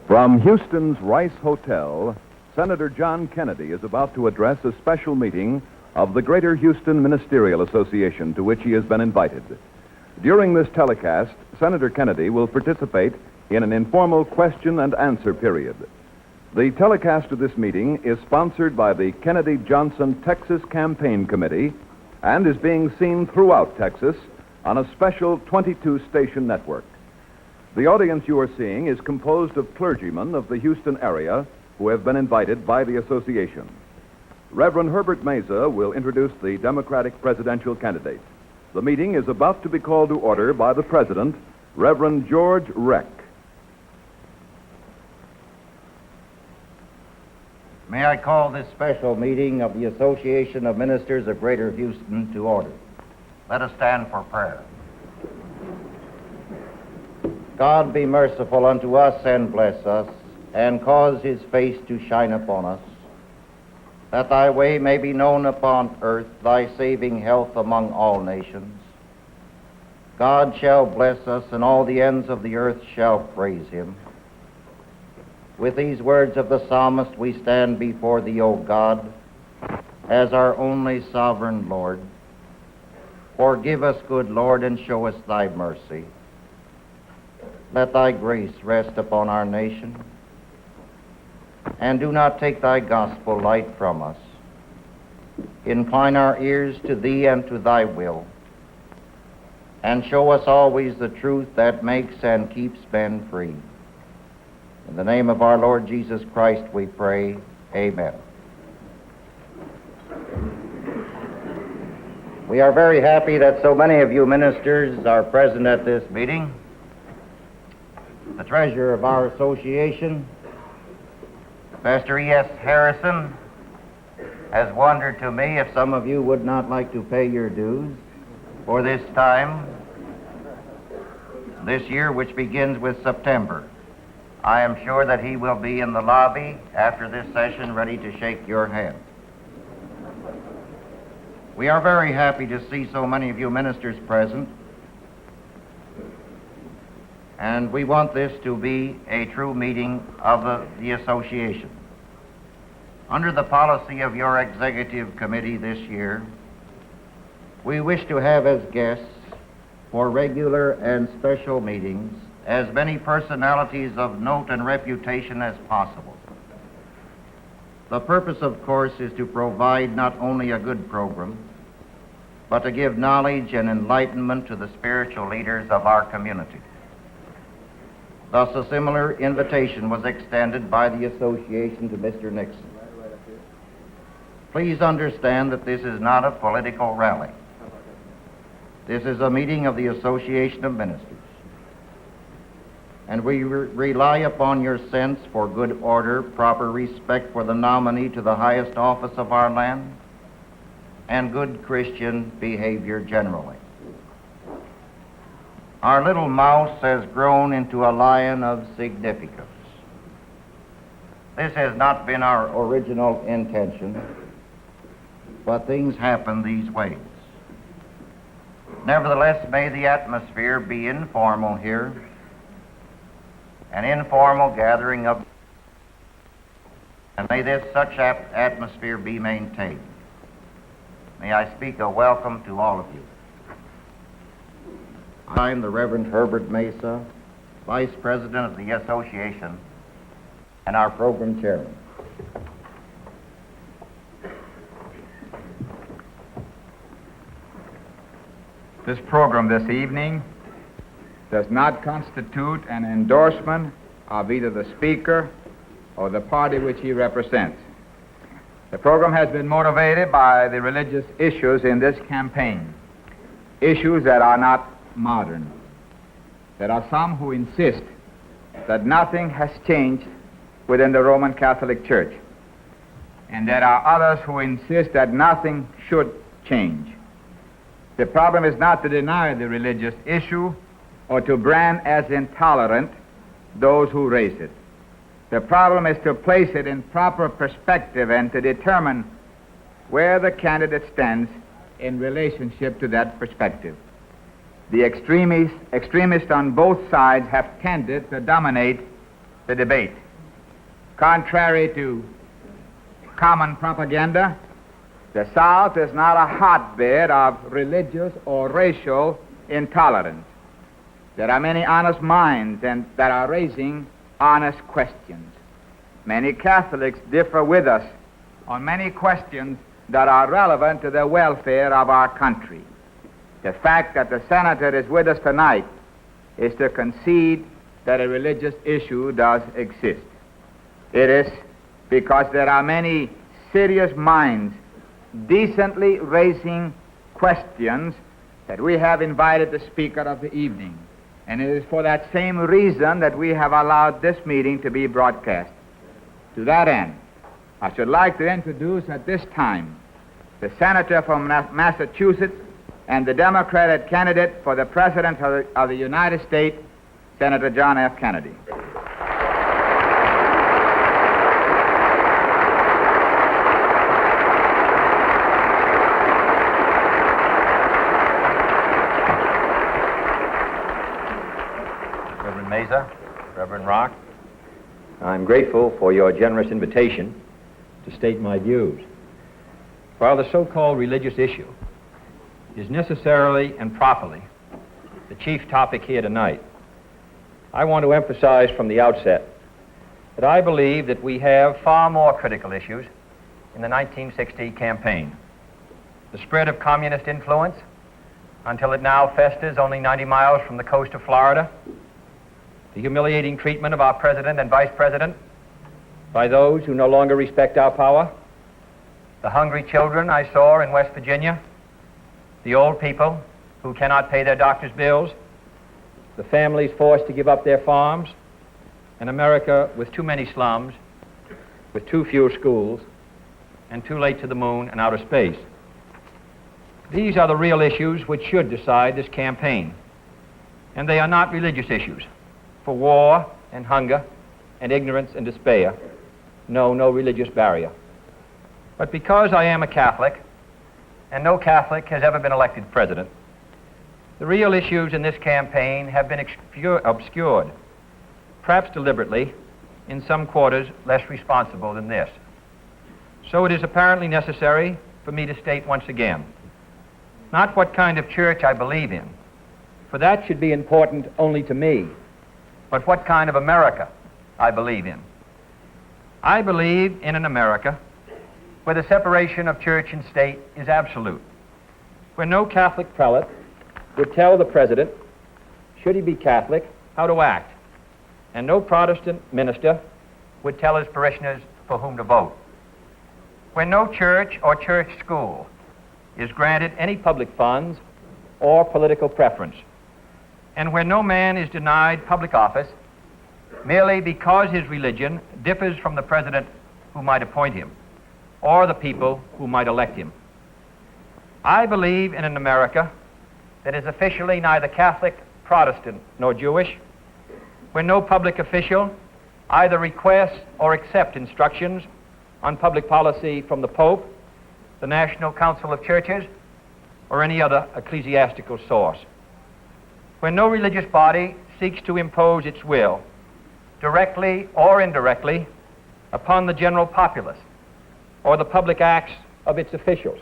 From Houston's Rice Hotel, Senator John Kennedy is about to address a special meeting of the Greater Houston Ministerial Association, to which he has been invited. During this telecast, Senator Kennedy will participate in an informal question and answer period. The telecast of this meeting is sponsored by the Kennedy Johnson Texas Campaign Committee and is being seen throughout Texas on a special 22-station network. The audience you are seeing is composed of clergymen of the Houston area who have been invited by the association. Reverend Herbert Mesa will introduce the Democratic presidential candidate. The meeting is about to be called to order by the president, Reverend George Reck. May I call this special meeting of the Association of Ministers of Greater Houston to order. Let us stand for prayer. God be merciful unto us and bless us, and cause his face to shine upon us, that thy way may be known upon earth, thy saving health among all nations. God shall bless us, and all the ends of the earth shall praise him. With these words of the psalmist, we stand before thee, O God, as our only sovereign Lord. Forgive us, good Lord, and show us thy mercy. Let thy grace rest upon our nation, and do not take thy gospel light from us. Incline our ears to thee and to thy will, and show us always the truth that makes and keeps men free. In the name of our Lord Jesus Christ we pray, amen. We are very happy that so many of you ministers are present at this meeting. The treasurer of our association, Pastor E.S. Harrison, has wondered to me if some of you would not like to pay your dues for this time, this year, which begins with September. I am sure that he will be in the lobby after this session ready to shake your hand. We are very happy to see so many of you ministers present, and we want this to be a true meeting of the association. Under the policy of your executive committee this year, we wish to have as guests for regular and special meetings as many personalities of note and reputation as possible. The purpose, of course, is to provide not only a good program, but to give knowledge and enlightenment to the spiritual leaders of our community. Thus, a similar invitation was extended by the association to Mr. Nixon. Please understand that this is not a political rally. This is a meeting of the Association of Ministers, and we rely upon your sense for good order, proper respect for the nominee to the highest office of our land, and good Christian behavior generally. Our little mouse has grown into a lion of significance. This has not been our original intention, but things happen these ways. Nevertheless, may the atmosphere be informal here, an informal gathering of, and may this such atmosphere be maintained. May I speak a welcome to all of you. I am the Reverend Herbert Mesa, Vice President of the Association and our Program Chairman. This program this evening does not constitute an endorsement of either the speaker or the party which he represents. The program has been motivated by the religious issues in this campaign, issues that are not modern. There are some who insist that nothing has changed within the Roman Catholic Church, and there are others who insist that nothing should change. The problem is not to deny the religious issue or to brand as intolerant those who raise it. The problem is to place it in proper perspective and to determine where the candidate stands in relationship to that perspective. The extremists on both sides have tended to dominate the debate. Contrary to common propaganda, the South is not a hotbed of religious or racial intolerance. There are many honest minds that are raising honest questions. Many Catholics differ with us on many questions that are relevant to the welfare of our country. The fact that the senator is with us tonight is to concede that a religious issue does exist. It is because there are many serious minds decently raising questions that we have invited the speaker of the evening. And it is for that same reason that we have allowed this meeting to be broadcast. To that end, I should like to introduce at this time the senator from Massachusetts and the Democratic candidate for the President of the United States, Senator John F. Kennedy. Reverend Mesa, Reverend Rock, I'm grateful for your generous invitation to state my views. While the so-called religious issue is necessarily and properly the chief topic here tonight, I want to emphasize from the outset that I believe that we have far more critical issues in the 1960 campaign. The spread of communist influence until it now festers only 90 miles from the coast of Florida, the humiliating treatment of our president and vice president by those who no longer respect our power, the hungry children I saw in West Virginia, the old people who cannot pay their doctor's bills, the families forced to give up their farms, an America with too many slums, with too few schools, and too late to the moon and outer space. These are the real issues which should decide this campaign, and they are not religious issues. For war and hunger and ignorance and despair know no religious barrier. But because I am a Catholic, and no Catholic has ever been elected president, the real issues in this campaign have been obscured, perhaps deliberately, in some quarters less responsible than this. So it is apparently necessary for me to state once again, not what kind of church I believe in, for that should be important only to me, but what kind of America I believe in. I believe in an America where the separation of church and state is absolute, where no Catholic prelate would tell the president, should he be Catholic, how to act, and no Protestant minister would tell his parishioners for whom to vote, where no church or church school is granted any public funds or political preference, and where no man is denied public office merely because his religion differs from the president who might appoint him or the people who might elect him. I believe in an America that is officially neither Catholic, Protestant, nor Jewish, where no public official either requests or accepts instructions on public policy from the Pope, the National Council of Churches, or any other ecclesiastical source, where no religious body seeks to impose its will, directly or indirectly, upon the general populace or the public acts of its officials,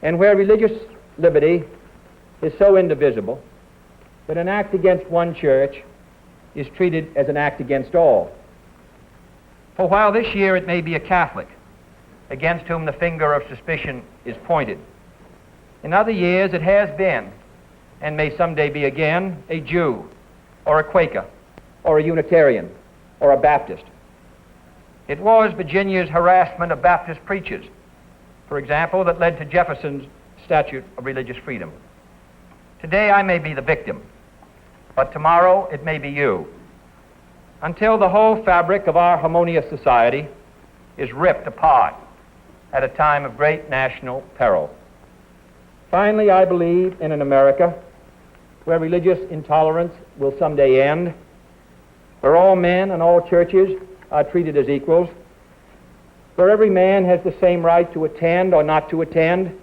and where religious liberty is so indivisible that an act against one church is treated as an act against all. For while this year it may be a Catholic against whom the finger of suspicion is pointed, in other years it has been, and may someday be again, a Jew, or a Quaker, or a Unitarian, or a Baptist. It was Virginia's harassment of Baptist preachers, for example, that led to Jefferson's Statute of Religious Freedom. Today I may be the victim, but tomorrow it may be you, until the whole fabric of our harmonious society is ripped apart at a time of great national peril. Finally, I believe in an America where religious intolerance will someday end, where all men and all churches are treated as equals, where every man has the same right to attend or not to attend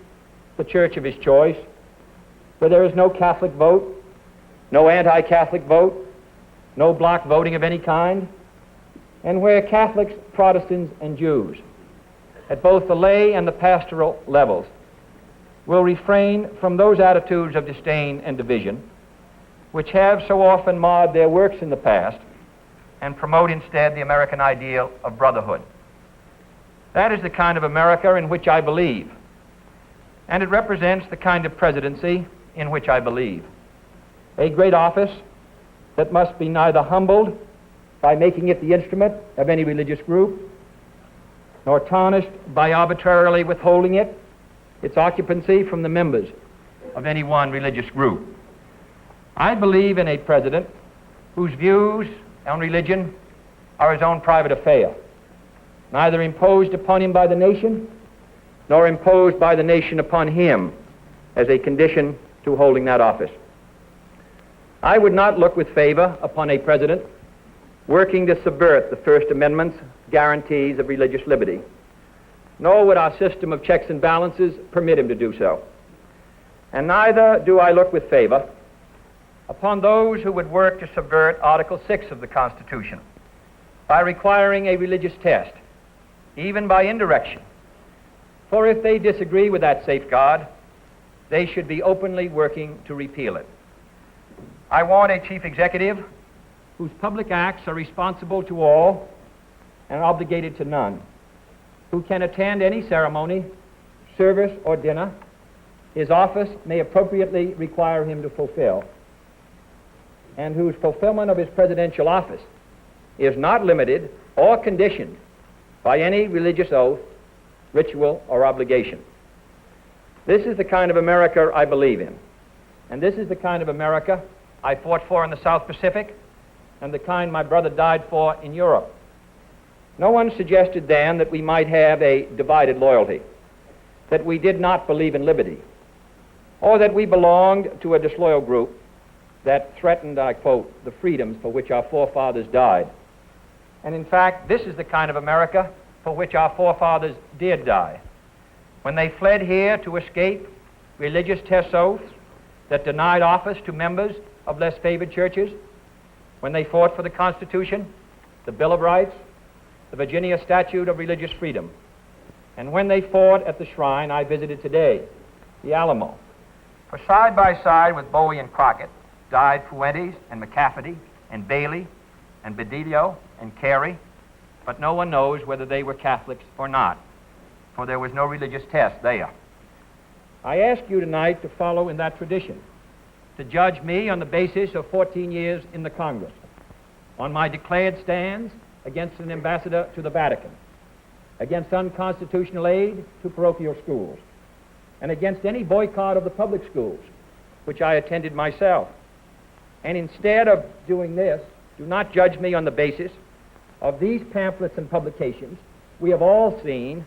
the church of his choice, where there is no Catholic vote, no anti-Catholic vote, no block voting of any kind, and where Catholics, Protestants, and Jews, at both the lay and the pastoral levels, will refrain from those attitudes of disdain and division which have so often marred their works in the past, and promote instead the American ideal of brotherhood. That is the kind of America in which I believe, and it represents the kind of presidency in which I believe. A great office that must be neither humbled by making it the instrument of any religious group, nor tarnished by arbitrarily withholding its occupancy from the members of any one religious group. I believe in a president whose views on religion are his own private affair, neither imposed upon him by the nation, nor imposed by the nation upon him as a condition to holding that office. I would not look with favor upon a president working to subvert the First Amendment's guarantees of religious liberty, nor would our system of checks and balances permit him to do so. And neither do I look with favor upon those who would work to subvert Article 6 of the Constitution by requiring a religious test, even by indirection. For if they disagree with that safeguard, they should be openly working to repeal it. I want a chief executive whose public acts are responsible to all and obligated to none, who can attend any ceremony, service, or dinner his office may appropriately require him to fulfill, and whose fulfillment of his presidential office is not limited or conditioned by any religious oath, ritual, or obligation. This is the kind of America I believe in, and this is the kind of America I fought for in the South Pacific, and the kind my brother died for in Europe. No one suggested then that we might have a divided loyalty, that we did not believe in liberty, or that we belonged to a disloyal group that threatened, I quote, the freedoms for which our forefathers died. And in fact, this is the kind of America for which our forefathers did die, when they fled here to escape religious test oaths that denied office to members of less favored churches, when they fought for the Constitution, the Bill of Rights, the Virginia Statute of Religious Freedom, and when they fought at the shrine I visited today, the Alamo. For side by side with Bowie and Crockett died Fuentes and McCafferty and Bailey and Bedillo and Carey, but no one knows whether they were Catholics or not, for there was no religious test there. I ask you tonight to follow in that tradition, to judge me on the basis of 14 years in the Congress, on my declared stands against an ambassador to the Vatican, against unconstitutional aid to parochial schools, and against any boycott of the public schools, which I attended myself. And instead of doing this, do not judge me on the basis of these pamphlets and publications. We have all seen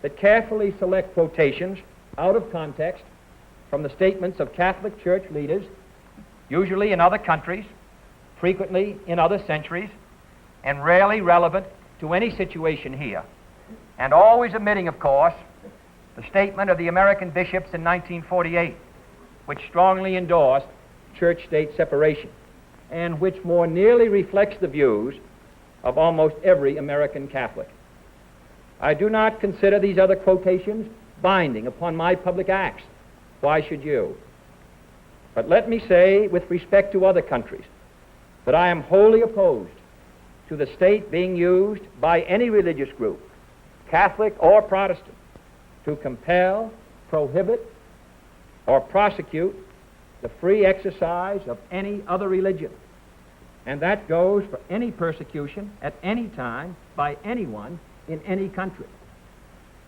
that carefully select quotations out of context from the statements of Catholic Church leaders, usually in other countries, frequently in other centuries, and rarely relevant to any situation here, and always omitting, of course, the statement of the American bishops in 1948, which strongly endorsed church-state separation, and which more nearly reflects the views of almost every American Catholic. I do not consider these other quotations binding upon my public acts. Why should you? But let me say, with respect to other countries, that I am wholly opposed to the state being used by any religious group, Catholic or Protestant, to compel, prohibit, or prosecute the free exercise of any other religion. And that goes for any persecution at any time by anyone in any country.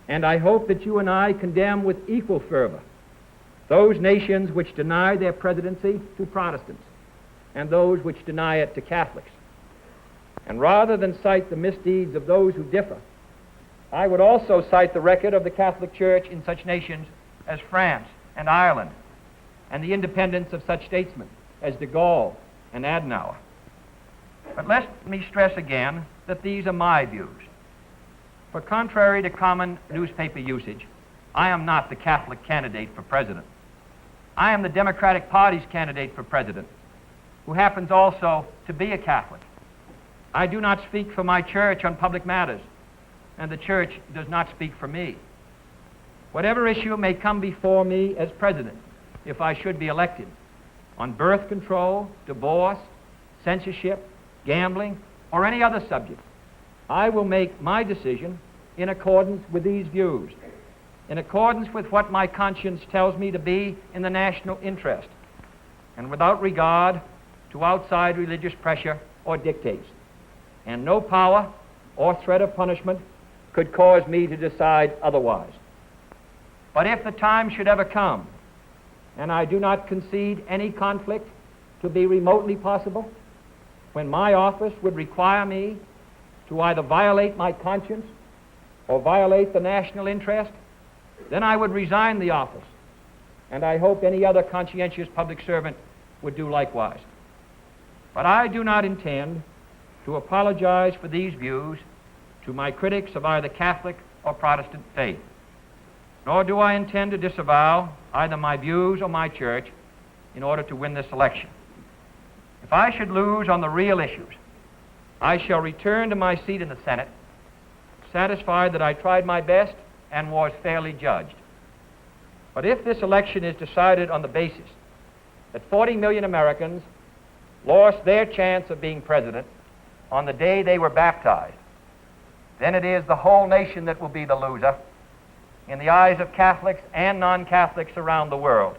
And I hope that you and I condemn with equal fervor those nations which deny their presidency to Protestants and those which deny it to Catholics. And rather than cite the misdeeds of those who differ, I would also cite the record of the Catholic Church in such nations as France and Ireland, and the independence of such statesmen as de Gaulle and Adenauer. But let me stress again that these are my views. For contrary to common newspaper usage, I am not the Catholic candidate for president. I am the Democratic Party's candidate for president, who happens also to be a Catholic. I do not speak for my church on public matters, and the church does not speak for me. Whatever issue may come before me as president, if I should be elected, on birth control, divorce, censorship, gambling, or any other subject, I will make my decision in accordance with these views, in accordance with what my conscience tells me to be in the national interest, and without regard to outside religious pressure or dictates. And no power or threat of punishment could cause me to decide otherwise. But if the time should ever come, and I do not concede any conflict to be remotely possible, when my office would require me to either violate my conscience or violate the national interest, then I would resign the office, and I hope any other conscientious public servant would do likewise. But I do not intend to apologize for these views to my critics of either Catholic or Protestant faith, nor do I intend to disavow either my views or my church in order to win this election. If I should lose on the real issues, I shall return to my seat in the Senate, satisfied that I tried my best and was fairly judged. But if this election is decided on the basis that 40 million Americans lost their chance of being president on the day they were baptized, then it is the whole nation that will be the loser in the eyes of Catholics and non-Catholics around the world,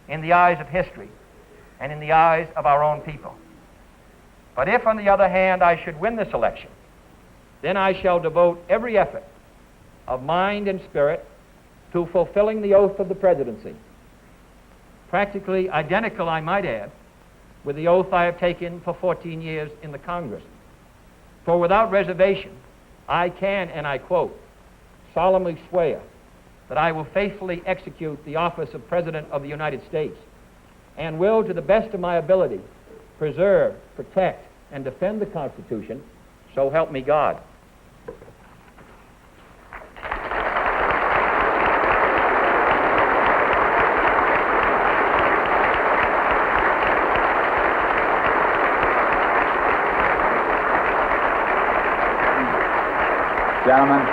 in the eyes of history, and in the eyes of our own people. But if, on the other hand, I should win this election, then I shall devote every effort of mind and spirit to fulfilling the oath of the presidency, practically identical, I might add, with the oath I have taken for 14 years in the Congress. For without reservation, I can, and I quote, solemnly swear that I will faithfully execute the office of President of the United States and will, to the best of my ability, preserve, protect, and defend the Constitution, so help me God. Gentlemen,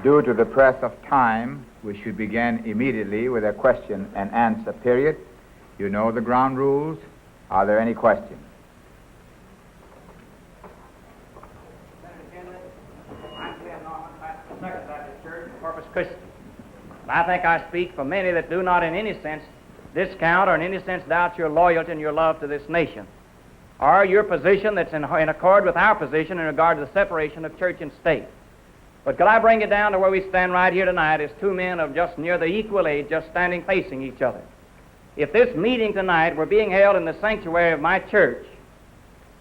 due to the press of time, we should begin immediately with a question and answer period. You know the ground rules. Are there any questions? I think I speak for many that do not in any sense discount or in any sense doubt your loyalty and your love to this nation, or your position that's in accord with our position in regard to the separation of church and state. But could I bring it down to where we stand right here tonight as two men of just near the equal age, just standing facing each other? If this meeting tonight were being held in the sanctuary of my church,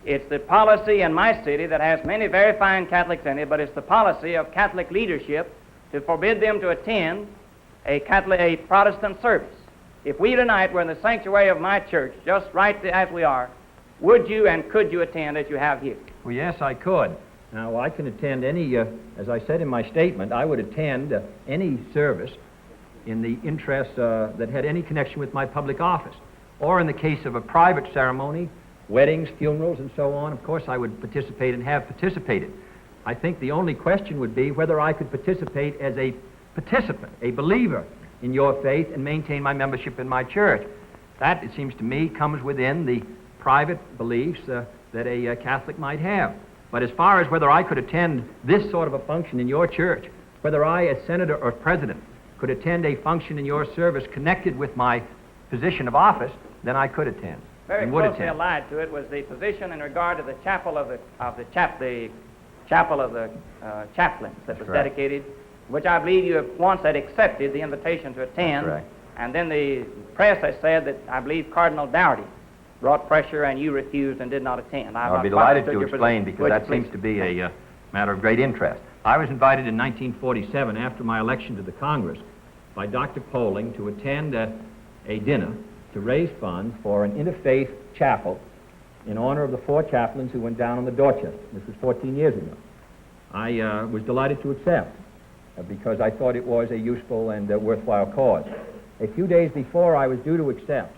it's the policy in my city that has many very fine Catholics in it, but it's the policy of Catholic leadership to forbid them to attend a Protestant service. If we tonight were in the sanctuary of my church, just right as we are, would you and could you attend as you have here? Well, yes, I could. Now, I can attend any, as I said in my statement, I would attend any service in the interest that had any connection with my public office. Or in the case of a private ceremony, weddings, funerals, and so on, of course I would participate and have participated. I think the only question would be whether I could participate as a participant, a believer in your faith, and maintain my membership in my church. That, it seems to me, comes within the private beliefs that a Catholic might have. But as far as whether I could attend this sort of a function in your church, whether I, as senator or president, could attend a function in your service connected with my position of office, then I could attend. Very and would closely attend. allied to it was the position in regard to the chapel of the chaplains that was dedicated, which I believe you have once had accepted the invitation to attend. That's correct. And then the press has said that I believe Cardinal Dougherty brought pressure and you refused and did not attend. I'll be delighted to explain because that seems to be a matter of great interest. I was invited in 1947, after my election to the Congress, by Dr. Poling to attend a dinner to raise funds for an interfaith chapel in honor of the 4 chaplains who went down on the Dorchester. This was 14 years ago. I was delighted to accept because I thought it was a useful and worthwhile cause. A few days before I was due to accept,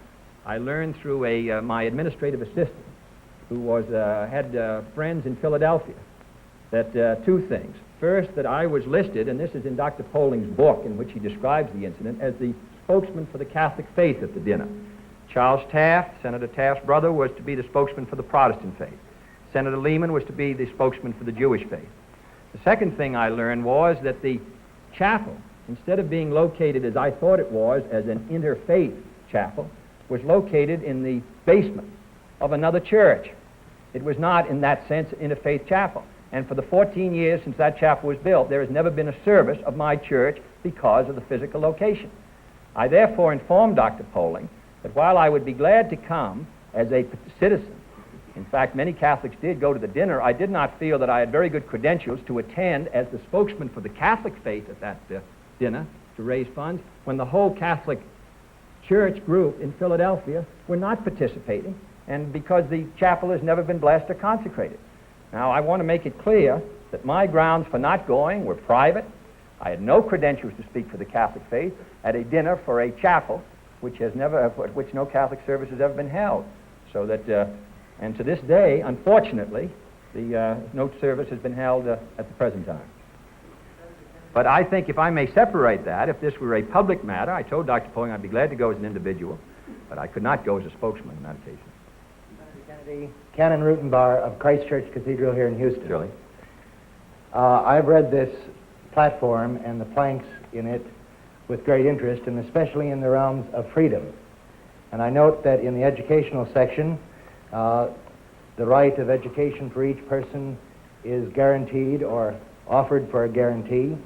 I learned through my administrative assistant, who had friends in Philadelphia, that two things. First, that I was listed, and this is in Dr. Poling's book, in which he describes the incident, as the spokesman for the Catholic faith at the dinner. Charles Taft, Senator Taft's brother, was to be the spokesman for the Protestant faith. Senator Lehman was to be the spokesman for the Jewish faith. The second thing I learned was that the chapel, instead of being located as I thought it was, as an interfaith chapel, was located in the basement of another church. It was not, in that sense, an interfaith chapel. And for the 14 years since that chapel was built, there has never been a service of my church because of the physical location. I therefore informed Dr. Poling that while I would be glad to come as a citizen, in fact, many Catholics did go to the dinner, I did not feel that I had very good credentials to attend as the spokesman for the Catholic faith at that dinner to raise funds, when the whole Catholic church group in Philadelphia were not participating, and because the chapel has never been blessed or consecrated. Now, I want to make it clear that my grounds for not going were private. I had no credentials to speak for the Catholic faith at a dinner for a chapel which no Catholic service has ever been held. So that, and to this day, unfortunately, no service has been held at the present time. But I think if I may separate that, if this were a public matter, I told Dr. Poling I'd be glad to go as an individual, but I could not go as a spokesman in that occasion. Senator Kennedy, Canon Rutenbar of Christ Church Cathedral here in Houston. Surely. I've read this platform and the planks in it with great interest, and especially in the realms of freedom. And I note that in the educational section, the right of education for each person is guaranteed or offered for a guarantee.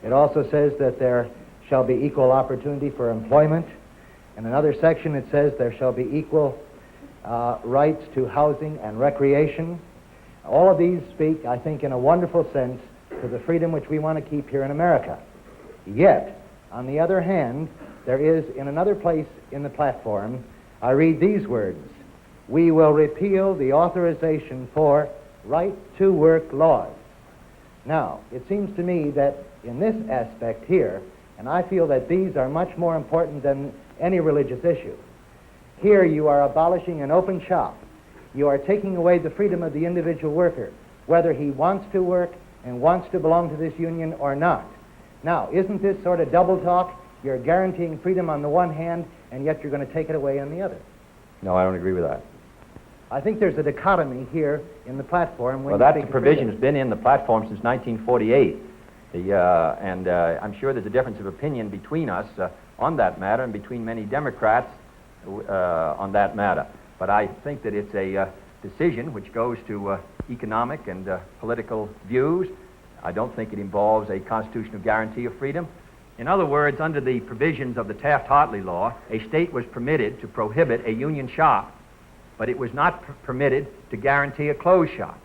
It also says that there shall be equal opportunity for employment. In another section it says there shall be equal rights to housing and recreation. All of these speak, I think, in a wonderful sense to the freedom which we want to keep here in America. Yet, on the other hand, there is, in another place in the platform, I read these words: "We will repeal the authorization for right-to-work laws." Now, it seems to me that in this aspect here, and I feel that these are much more important than any religious issue, here you are abolishing an open shop. You are taking away the freedom of the individual worker, whether he wants to work and wants to belong to this union or not. Now, isn't this sort of double talk? You're guaranteeing freedom on the one hand, and yet you're going to take it away on the other. No, I don't agree with that. I think there's a dichotomy here in the platform. Well, that provision has been in the platform since 1948. And I'm sure there's a difference of opinion between us on that matter and between many Democrats on that matter. But I think that it's a decision which goes to economic and political views. I don't think it involves a constitutional guarantee of freedom. In other words, under the provisions of the Taft-Hartley law, a state was permitted to prohibit a union shop, but it was not permitted to guarantee a closed shop.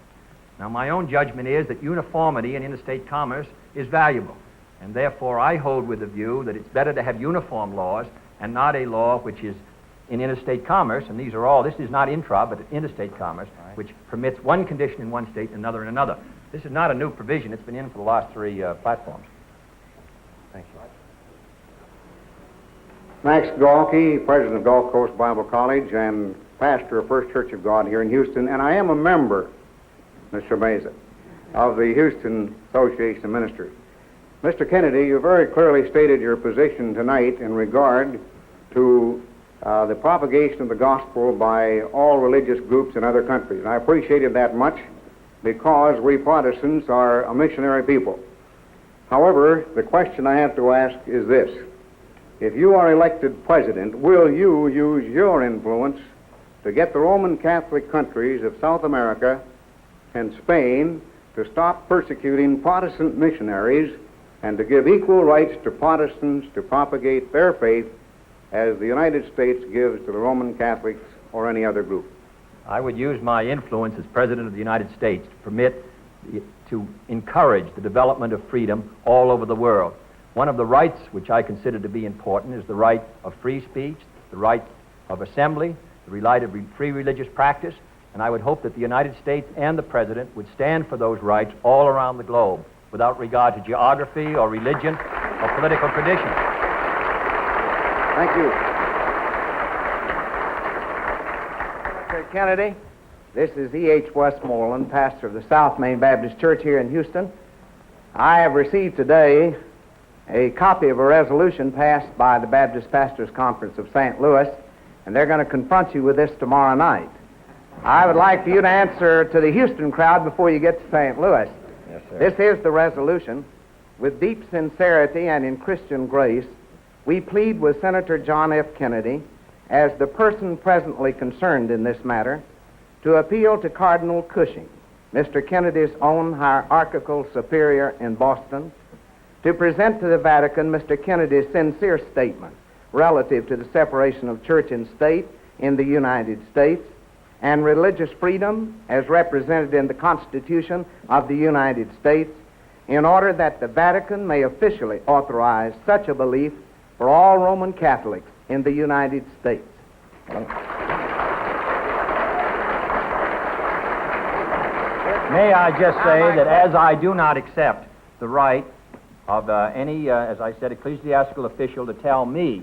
Now, my own judgment is that uniformity in interstate commerce is valuable, and therefore I hold with the view that it's better to have uniform laws and not a law which is in interstate commerce, and these are all, this is not intra, but interstate commerce, right, which permits one condition in one state and another in another. This is not a new provision. It's been in for the last three platforms. Thank you. Max Galkey, president of Gulf Coast Bible College and pastor of First Church of God here in Houston, and I am a member, Mr. Mesa, of the Houston Association of Ministers. Mr. Kennedy, you very clearly stated your position tonight in regard to the propagation of the gospel by all religious groups in other countries. And I appreciated that much because we Protestants are a missionary people. However, the question I have to ask is this: if you are elected president, will you use your influence to get the Roman Catholic countries of South America and Spain to stop persecuting Protestant missionaries and to give equal rights to Protestants to propagate their faith as the United States gives to the Roman Catholics or any other group? I would use my influence as President of the United States to encourage the development of freedom all over the world. One of the rights which I consider to be important is the right of free speech, the right of assembly, the right of free religious practice, and I would hope that the United States and the President would stand for those rights all around the globe without regard to geography or religion or political tradition. Thank you. Mr. Kennedy. This is E.H. Westmoreland, pastor of the South Main Baptist Church here in Houston. I have received today a copy of a resolution passed by the Baptist Pastors Conference of St. Louis, and they're going to confront you with this tomorrow night. I would like for you to answer to the Houston crowd before you get to St. Louis. Yes, sir. This is the resolution. With deep sincerity and in Christian grace, we plead with Senator John F. Kennedy, as the person presently concerned in this matter, to appeal to Cardinal Cushing, Mr. Kennedy's own hierarchical superior in Boston, to present to the Vatican Mr. Kennedy's sincere statement relative to the separation of church and state in the United States and religious freedom as represented in the Constitution of the United States, in order that the Vatican may officially authorize such a belief for all Roman Catholics in the United States. May I just say that as I do not accept the right of any, as I said, ecclesiastical official to tell me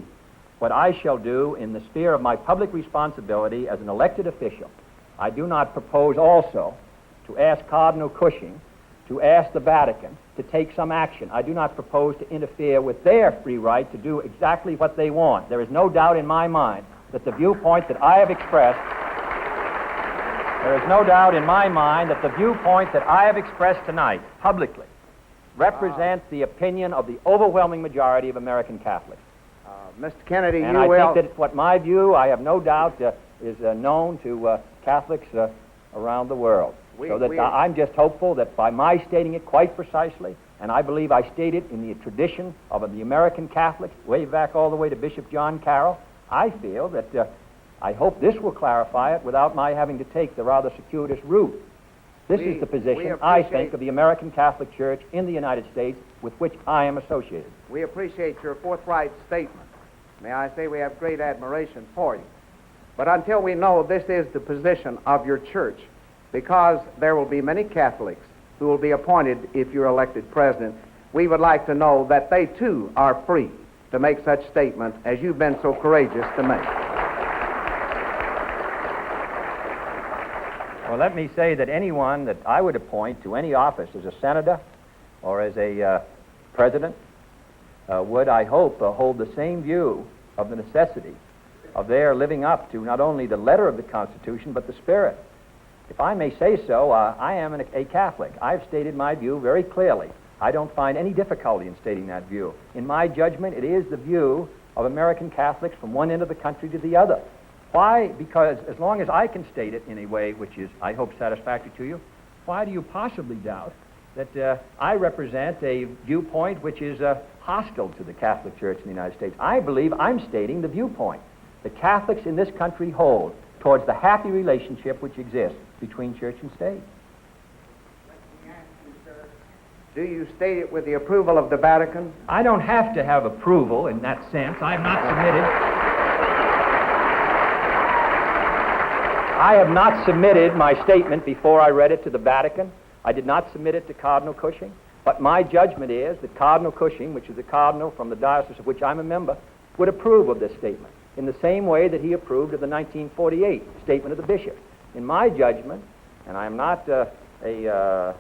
what I shall do in the sphere of my public responsibility as an elected official, I do not propose also to ask Cardinal Cushing to ask the Vatican to take some action. I do not propose to interfere with their free right to do exactly what they want. There is no doubt in my mind that the viewpoint that I have expressed tonight publicly represents the opinion of the overwhelming majority of American Catholics. Mr. Kennedy, and I think that what my view, I have no doubt, is known to Catholics around the world. I'm just hopeful that by my stating it quite precisely, and I believe I state it in the tradition of the American Catholics, way back all the way to Bishop John Carroll, I feel that I hope this will clarify it without my having to take the rather circuitous route. This is the position, I think, of the American Catholic Church in the United States with which I am associated. We appreciate your forthright statement. May I say we have great admiration for you. But until we know this is the position of your church, because there will be many Catholics who will be appointed if you're elected president, we would like to know that they too are free to make such statements as you've been so courageous to make. Well, let me say that anyone that I would appoint to any office as a senator or as a president would, I hope, hold the same view of the necessity of their living up to not only the letter of the Constitution, but the spirit. If I may say so, I am a Catholic. I've stated my view very clearly. I don't find any difficulty in stating that view. In my judgment, it is the view of American Catholics from one end of the country to the other. Why? Because as long as I can state it in a way which is, I hope, satisfactory to you, why do you possibly doubt that I represent a viewpoint which is hostile to the Catholic Church in the United States? I believe I'm stating the viewpoint that Catholics in this country hold towards the happy relationship which exists between church and state. Do you state it with the approval of the Vatican? I don't have to have approval in that sense. I have not submitted. I have not submitted my statement before I read it to the Vatican. I did not submit it to Cardinal Cushing. But my judgment is that Cardinal Cushing, which is a cardinal from the diocese of which I'm a member, would approve of this statement in the same way that he approved of the 1948 statement of the bishop. In my judgment, and I am not a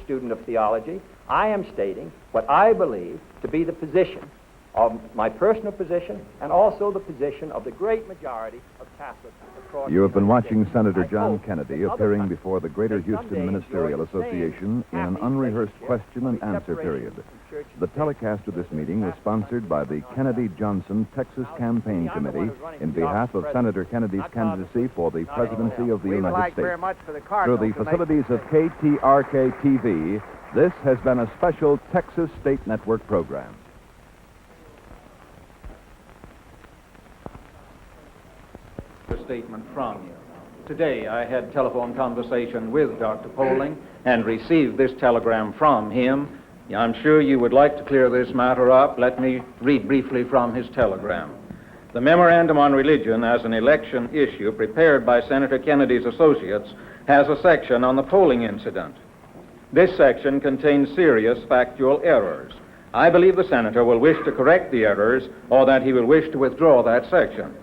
student of theology, I am stating what I believe to be the position of my personal position and also the position of the great majority of Catholics across You have been the United watching States. Senator I John hope Kennedy that other appearing countries before the Greater may Houston someday Ministerial enjoy the same Association in an happy unrehearsed relationship question and of answer separation period. from church and The state. telecast of this meeting was sponsored by the Kennedy Johnson Texas Campaign I'm the one Committee who's running in for the office behalf of of Senator president, Kennedy's not Cardinal candidacy for the not presidency anyone of the We would United like States. very much for the Through Cardinal the to make- facilities of KTRK TV, this has been a special Texas State Network program. A statement from you. Today I had telephone conversation with Dr. Poling and received this telegram from him. I'm sure you would like to clear this matter up. Let me read briefly from his telegram. The Memorandum on Religion as an election issue prepared by Senator Kennedy's associates has a section on the polling incident. This section contains serious factual errors. I believe the senator will wish to correct the errors or that he will wish to withdraw that section.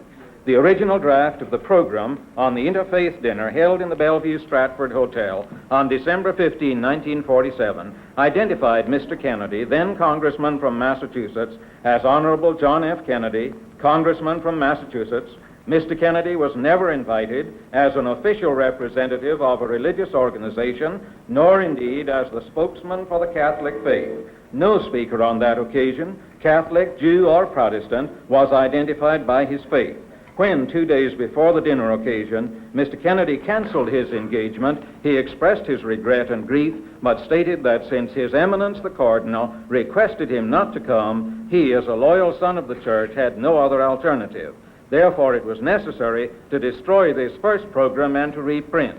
the original draft of the program on the interfaith dinner held in the Bellevue Stratford Hotel on December 15, 1947, identified Mr. Kennedy, then Congressman from Massachusetts, as Honorable John F. Kennedy, Congressman from Massachusetts. Mr. Kennedy was never invited as an official representative of a religious organization, nor indeed as the spokesman for the Catholic faith. No speaker on that occasion, Catholic, Jew, or Protestant, was identified by his faith. When, 2 days before the dinner occasion, Mr. Kennedy canceled his engagement, he expressed his regret and grief, but stated that since His Eminence the Cardinal requested him not to come, he, as a loyal son of the Church, had no other alternative. Therefore, it was necessary to destroy this first program and to reprint.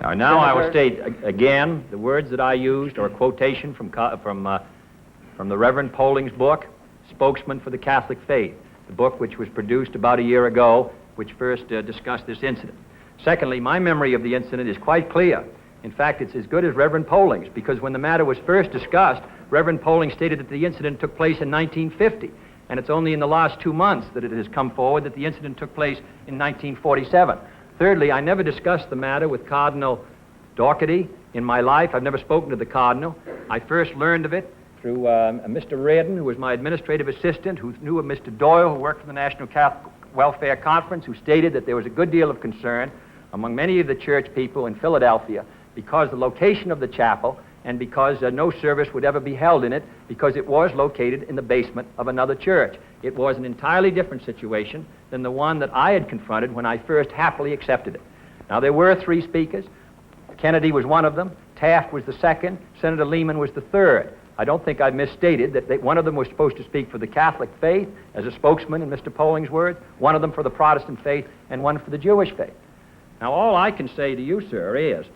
Now I will state again the words that I used are a quotation from the Reverend Polling's book, Spokesman for the Catholic Faith, the book which was produced about a year ago, which first discussed this incident. Secondly, my memory of the incident is quite clear. In fact, it's as good as Reverend Polling's, because when the matter was first discussed, Reverend Polling stated that the incident took place in 1950, and it's only in the last 2 months that it has come forward that the incident took place in 1947. Thirdly, I never discussed the matter with Cardinal Doherty in my life. I've never spoken to the Cardinal. I first learned of it through Mr. Reardon, who was my administrative assistant, who knew of Mr. Doyle, who worked for the National Catholic Welfare Conference, who stated that there was a good deal of concern among many of the church people in Philadelphia because the location of the chapel and because no service would ever be held in it because it was located in the basement of another church. It was an entirely different situation than the one that I had confronted when I first happily accepted it. Now, there were 3 speakers. Kennedy was one of them. Taft was the second. Senator Lehman was the third. I don't think I misstated that one of them was supposed to speak for the Catholic faith as a spokesman, in Mr. Polling's words, one of them for the Protestant faith, and one for the Jewish faith. Now, all I can say to you, sir, is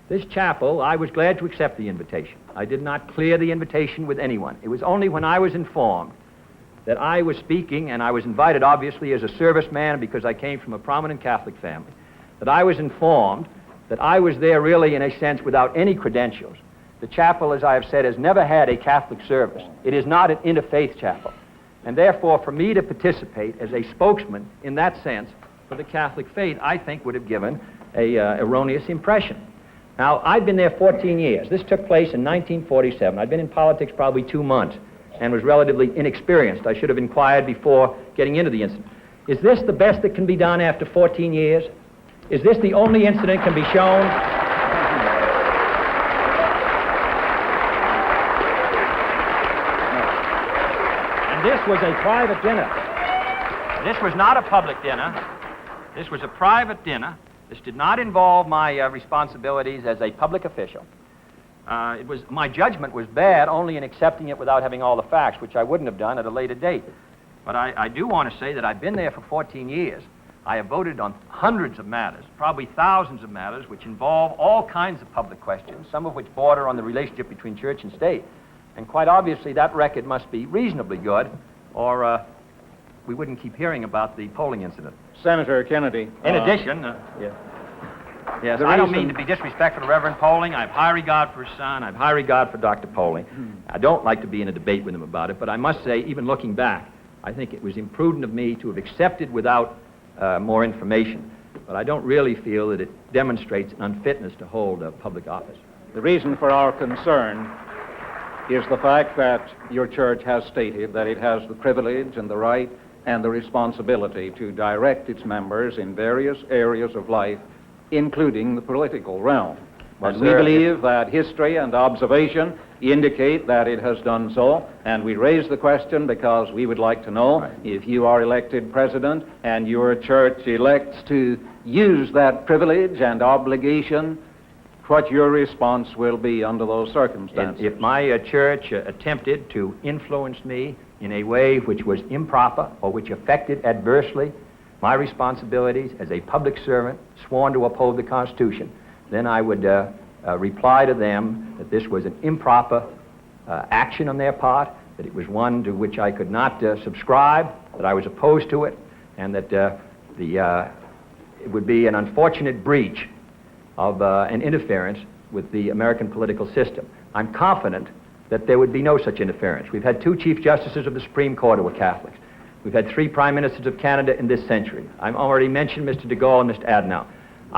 this chapel, I was glad to accept the invitation. I did not clear the invitation with anyone. It was only when I was informed that I was speaking, and I was invited, obviously, as a serviceman because I came from a prominent Catholic family, that I was informed that I was there really, in a sense, without any credentials. The chapel, as I have said, has never had a Catholic service. It is not an interfaith chapel. And therefore, for me to participate as a spokesman in that sense for the Catholic faith, I think would have given an erroneous impression. Now, I've been there 14 years. This took place in 1947. I'd been in politics probably 2 months and was relatively inexperienced. I should have inquired before getting into the incident. Is this the best that can be done after 14 years? Is this the only incident can be shown? And this was a private dinner. This was not a public dinner. This was a private dinner. This did not involve my responsibilities as a public official. My judgment was bad only in accepting it without having all the facts, which I wouldn't have done at a later date. But I do want to say that I've been there for 14 years. I have voted on hundreds of matters, probably thousands of matters, which involve all kinds of public questions, some of which border on the relationship between church and state. And quite obviously, that record must be reasonably good, or we wouldn't keep hearing about the polling incident. Senator Kennedy. In addition, yes, I don't mean to be disrespectful to Reverend Polling. I have high regard for his son. I have high regard for Dr. Polling. I don't like to be in a debate with him about it, but I must say, even looking back, I think it was imprudent of me to have accepted without more information. But I don't really feel that it demonstrates an unfitness to hold a public office. The reason for our concern is the fact that your church has stated that it has the privilege and the right and the responsibility to direct its members in various areas of life, including the political realm. And we believe that history and observation indicate that it has done so, and we raise the question because we would like to know if you are elected president and your church elects to use that privilege and obligation, what your response will be under those circumstances. If my church attempted to influence me in a way which was improper or which affected adversely my responsibilities as a public servant sworn to uphold the Constitution, then I would reply to them that this was an improper action on their part, that it was one to which I could not subscribe, that I was opposed to it, and that it would be an unfortunate breach of an interference with the American political system. I'm confident that there would be no such interference. We've had 2 Chief Justices of the Supreme Court who were Catholics. We've had 3 prime ministers of Canada in this century. I've already mentioned Mr. de Gaulle and Mr. Adenauer.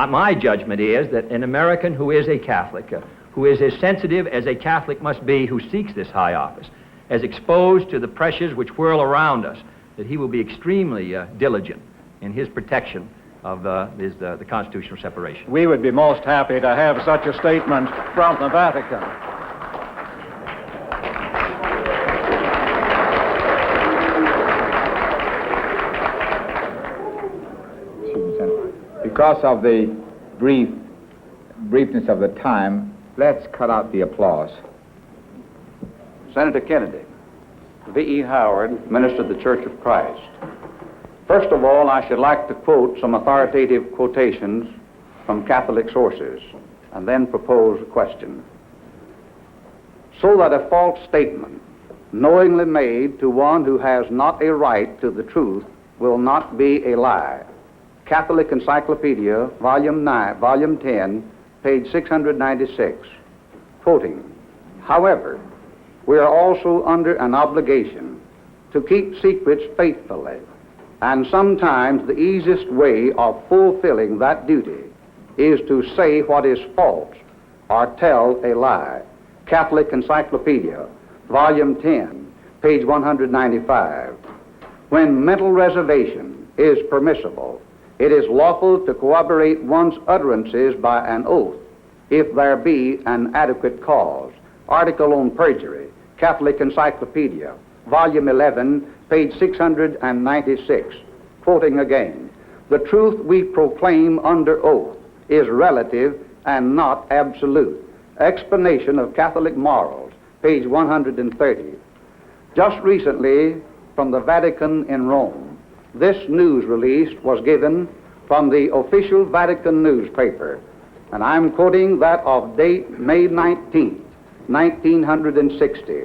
My judgment is that an American who is a Catholic, who is as sensitive as a Catholic must be who seeks this high office, as exposed to the pressures which whirl around us, that he will be extremely diligent in his protection of the constitutional separation. We would be most happy to have such a statement from the Vatican. Because of the briefness of the time, let's cut out the applause. Senator Kennedy, V.E. Howard, Minister of the Church of Christ. First of all, I should like to quote some authoritative quotations from Catholic sources, and then propose a question. So that a false statement, knowingly made to one who has not a right to the truth, will not be a lie. Catholic Encyclopedia, Volume 10, page 696, quoting, however, we are also under an obligation to keep secrets faithfully, and sometimes the easiest way of fulfilling that duty is to say what is false or tell a lie. Catholic Encyclopedia, Volume 10, page 195. When mental reservation is permissible, it is lawful to corroborate one's utterances by an oath, if there be an adequate cause. Article on perjury, Catholic Encyclopedia, Volume 11, page 696. Quoting again, the truth we proclaim under oath is relative and not absolute. Explanation of Catholic Morals, page 130. Just recently, from the Vatican in Rome, this news release was given from the official Vatican newspaper, and I'm quoting that of date May 19th, 1960,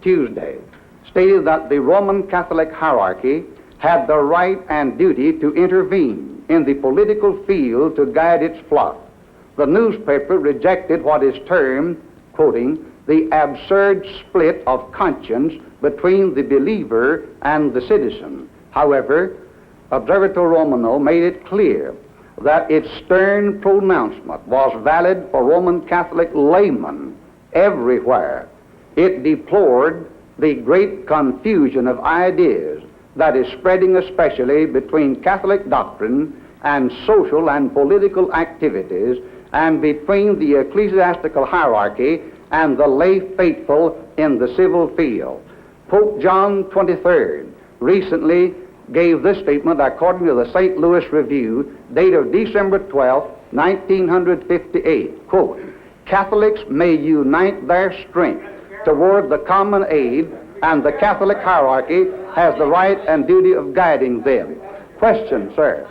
Tuesday, stated that the Roman Catholic hierarchy had the right and duty to intervene in the political field to guide its flock. The newspaper rejected what is termed, quoting, the absurd split of conscience between the believer and the citizen. However, Observator Romano made it clear that its stern pronouncement was valid for Roman Catholic laymen everywhere. It deplored the great confusion of ideas that is spreading especially between Catholic doctrine and social and political activities, and between the ecclesiastical hierarchy and the lay faithful in the civil field. Pope John XXIII recently gave this statement according to the St. Louis Review, date of December 12, 1958, quote, Catholics may unite their strength toward the common aid, and the Catholic hierarchy has the right and duty of guiding them. Question, sir.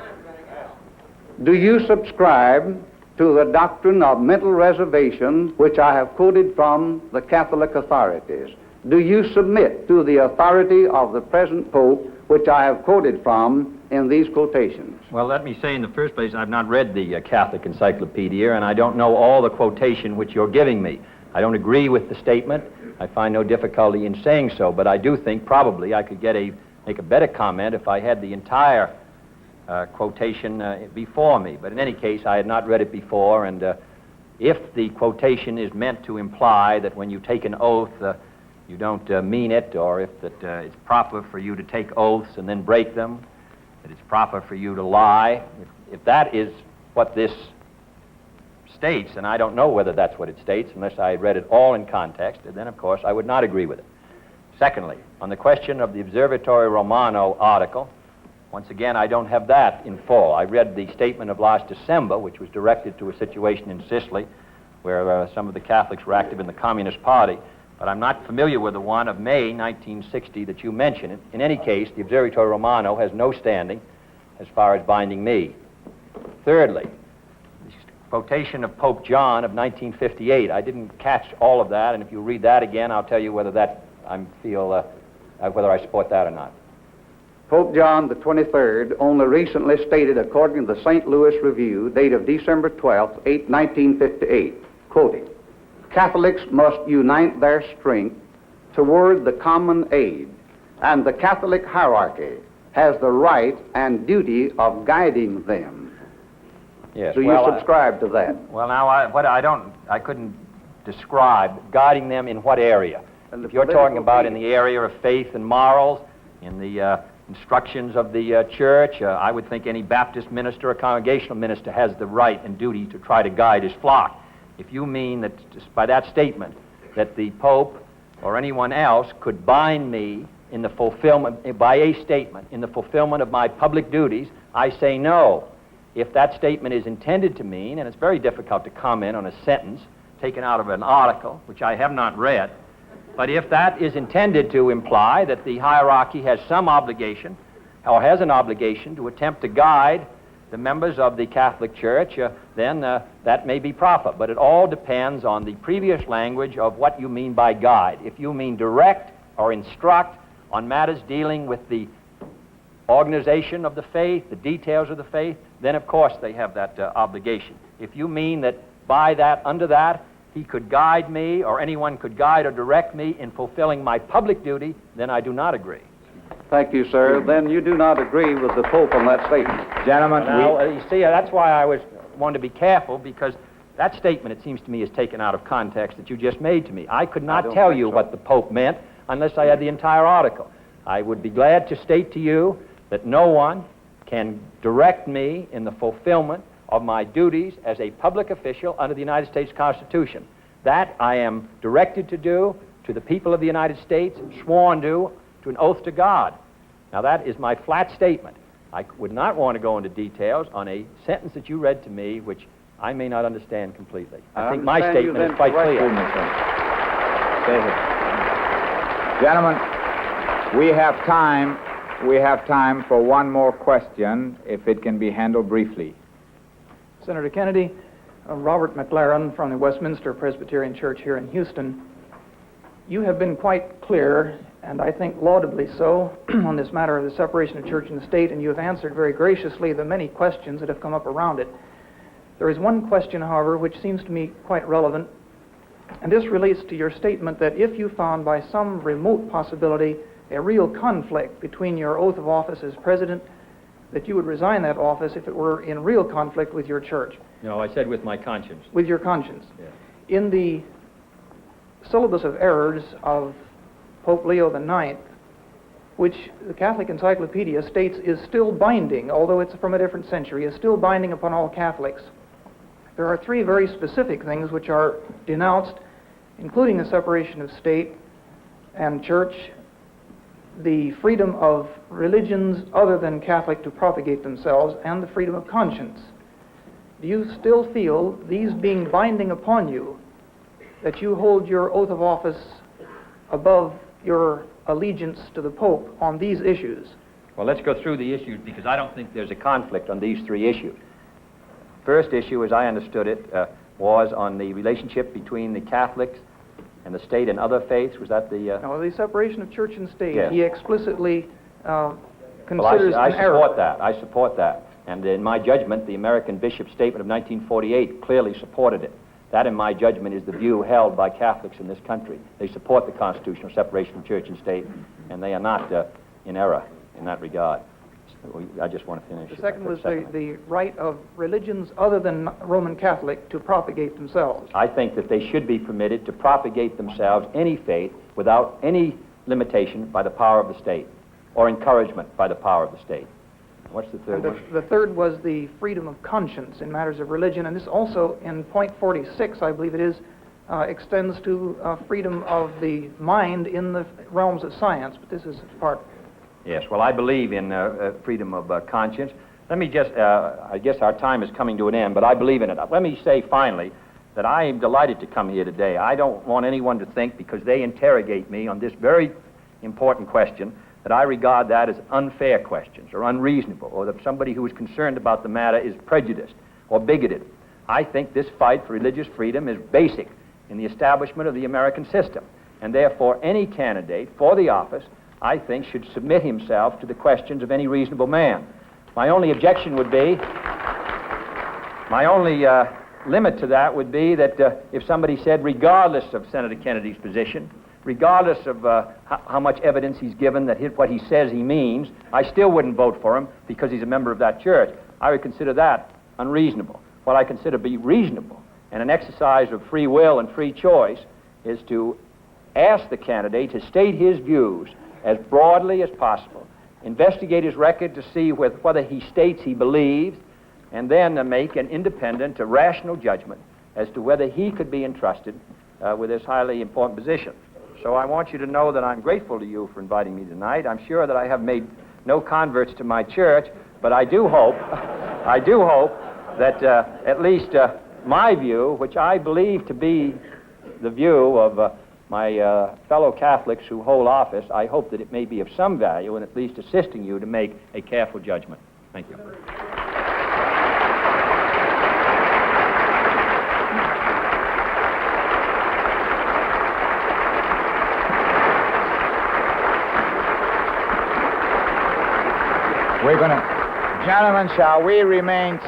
Do you subscribe to the doctrine of mental reservation, which I have quoted from the Catholic authorities? Do you submit to the authority of the present Pope, which I have quoted from in these quotations? Well, let me say in the first place, I've not read the Catholic Encyclopedia, and I don't know all the quotation which you're giving me. I don't agree with the statement. I find no difficulty in saying so, but I do think probably I could make a better comment if I had the entire quotation before me. But in any case, I had not read it before, and if the quotation is meant to imply that when you take an oath, you don't mean it, or if that it's proper for you to take oaths and then break them, that it's proper for you to lie, if that is what this states, and I don't know whether that's what it states unless I read it all in context, and then of course I would not agree with it. Secondly, on the question of the Observatory Romano article, once again I don't have that in full. I read the statement of last December, which was directed to a situation in Sicily where some of the Catholics were active in the Communist Party, but I'm not familiar with the one of May 1960 that you mentioned. In any case, the Observatory Romano has no standing as far as binding me. Thirdly, the quotation of Pope John of 1958. I didn't catch all of that, and if you read that again, I'll tell you whether whether I support that or not. Pope John the 23rd only recently stated, according to the St. Louis Review, date of December 12, 1958, quoting, Catholics must unite their strength toward the common aid, and the Catholic hierarchy has the right and duty of guiding them. Yes. Do you subscribe to that? Well, now, I couldn't describe guiding them in what area. If you're talking about in the area of faith and morals, in the instructions of the church, I would think any Baptist minister or congregational minister has the right and duty to try to guide his flock. If you mean that just by that statement that the Pope or anyone else could bind me in the fulfillment, by a statement, in the fulfillment of my public duties, I say no. If that statement is intended to mean, and it's very difficult to comment on a sentence taken out of an article, which I have not read, but if that is intended to imply that the hierarchy has some obligation, or has an obligation to attempt to guide the members of the Catholic Church, then that may be proper. But it all depends on the previous language of what you mean by guide. If you mean direct or instruct on matters dealing with the organization of the faith, the details of the faith, then of course they have that obligation. If you mean that by that, under that, he could guide me, or anyone could guide or direct me in fulfilling my public duty, then I do not agree. Thank you, sir. Then you do not agree with the Pope on that statement. Gentlemen, Now, you see, that's why I wanted to be careful, because that statement, it seems to me, is taken out of context that you just made to me. I could not tell you what the Pope meant unless I had the entire article. I would be glad to state to you that no one can direct me in the fulfillment of my duties as a public official under the United States Constitution. That I am directed to do to the people of the United States, sworn to an oath to God. Now that is my flat statement. I would not want to go into details on a sentence that you read to me, which I may not understand completely. I think my statement is quite clear. Gentlemen, we have time for one more question, if it can be handled briefly. Senator Kennedy, Robert McLaren from the Westminster Presbyterian Church here in Houston. You have been quite clear, and I think laudably so, on this matter of the separation of church and state, and you have answered very graciously the many questions that have come up around it. There is one question, however, which seems to me quite relevant, and this relates to your statement that if you found by some remote possibility a real conflict between your oath of office as president, that you would resign that office if it were in real conflict with your church. No, I said with my conscience. With your conscience. Yeah. In the syllabus of errors of Pope Leo IX, which the Catholic Encyclopedia states is still binding, although it's from a different century, is still binding upon all Catholics, there are three very specific things which are denounced, including the separation of state and church, the freedom of religions other than Catholic to propagate themselves, and the freedom of conscience. Do you still feel, these being binding upon you, that you hold your oath of office above your allegiance to the Pope on these issues? Well, let's go through the issues, because I don't think there's a conflict on these three issues. First issue, as I understood it, was on the relationship between the Catholics and the state and other faiths. Was that the... No, the separation of church and state. Yes. He explicitly considers Well, I an error. support that. I support that. And in my judgment, the American Bishop Statement of 1948 clearly supported it. That, in my judgment, is the view held by Catholics in this country. They support the constitutional separation of church and state, and they are not in error in that regard. So I just want to finish. The second was the right of religions other than Roman Catholic to propagate themselves. I think that they should be permitted to propagate themselves, any faith, without any limitation by the power of the state, or encouragement by the power of the state. What's the third one? The third was the freedom of conscience in matters of religion, and this also, in point 46, I believe it is, extends to freedom of the mind in the realms of science, but this is part. Yes, well, I believe in freedom of conscience. Let me just, I guess our time is coming to an end, but I believe in it. Let me say finally that I am delighted to come here today. I don't want anyone to think, because they interrogate me on this very important question, that I regard that as unfair questions or unreasonable, or that somebody who is concerned about the matter is prejudiced or bigoted. I think this fight for religious freedom is basic in the establishment of the American system, and therefore any candidate for the office, I think, should submit himself to the questions of any reasonable man. My only objection would be, my only limit to that would be that if somebody said, regardless of Senator Kennedy's position, regardless of how much evidence he's given that what he says he means, I still wouldn't vote for him because he's a member of that church. I would consider that unreasonable. What I consider to be reasonable and an exercise of free will and free choice is to ask the candidate to state his views as broadly as possible, investigate his record to see whether he states he believes, and then make an independent, a rational judgment as to whether he could be entrusted with this highly important position. So I want you to know that I'm grateful to you for inviting me tonight. I'm sure that I have made no converts to my church, but I do hope, that at least my view, which I believe to be the view of my fellow Catholics who hold office, I hope that it may be of some value in at least assisting you to make a careful judgment. Thank you. We're going to, gentlemen, shall we remain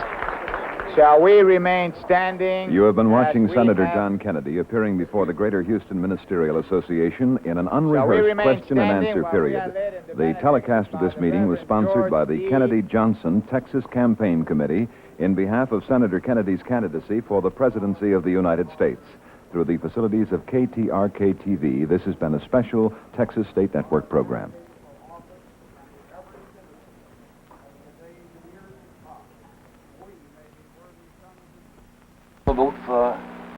standing? You have been watching as we Senator have- John Kennedy appearing before the Greater Houston Ministerial Association in an Shall we unrehearsed remain question and standing answer while we period. are led into The benediction telecast of by this the meeting was Reverend sponsored by the George Kennedy Johnson Texas Campaign Committee in behalf of Senator Kennedy's candidacy for the presidency of the United States. Through the facilities of KTRK-TV, this has been a special Texas State Network program.